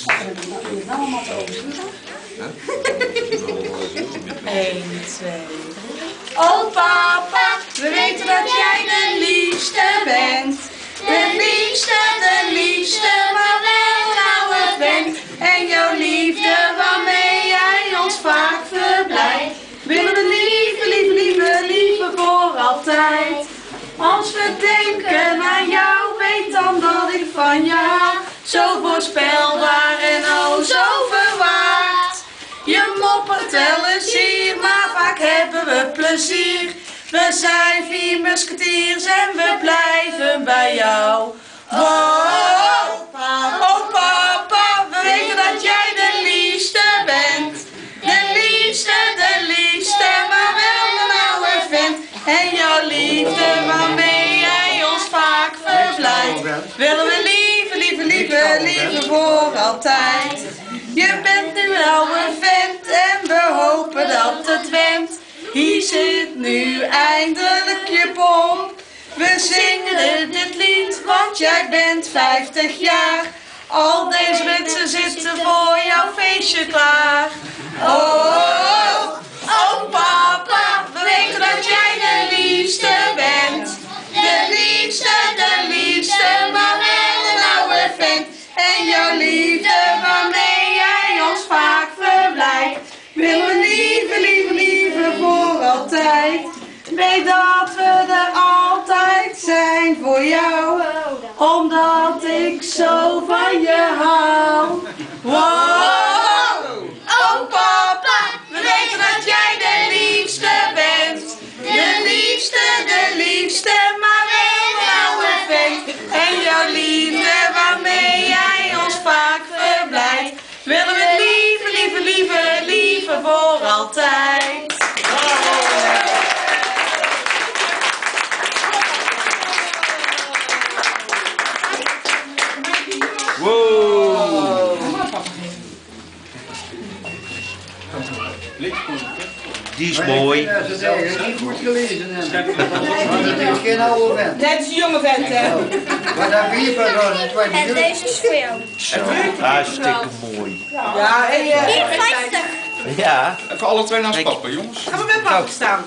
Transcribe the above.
Hier allemaal te overschieten. 1, 2, 3. Oh papa, we weten dat jij de liefste bent. De liefste, maar wel een oude vent. En jouw liefde waarmee jij ons vaak verblijft. Willen we lieve voor altijd. Als we denken aan jou, weet dan dat ik van jou. Zo voorspelbaar en oh zo verwaard. Je moppert wel eens hier, maar vaak hebben we plezier. We zijn 4 musketiers en we blijven bij jou. Oh papa, we weten dat jij de liefste bent. De liefste, maar wel een oude vent. En jouw liefde waarmee jij ons vaak verblijft. Willen we lieve voor altijd. Je bent nu een oude vent en we hopen dat het went. Hier zit nu eindelijk je pomp. We zingen dit lied, want jij bent 50 jaar. Al deze mensen zitten voor jouw feestje klaar. Oh papa, we weten dat jij de liefste bent. De liefste, maar wel een oude vent. En jouw liefde waarmee jij ons vaak verblijft. Willen we lieve voor altijd. Weet dat we er altijd zijn voor jou. Omdat ik zo van je hou. Wow! Oh papa, we weten dat jij de liefste bent. De liefste, maar wel een oude vent. En jouw liefde waarmee jij ons vaak verblijft. Willen we lieve voor altijd. Wow! Die is mooi. Dat is niet goed gelezen. Dat is geen oude vent. Net is een jonge vent, hè? Maar dat weet je wel. En deze is voor jou. Zo, hartstikke mooi. Ja, en 4,50. Ja. Even alle twee naast papa, jongens. Gaan we met papa staan?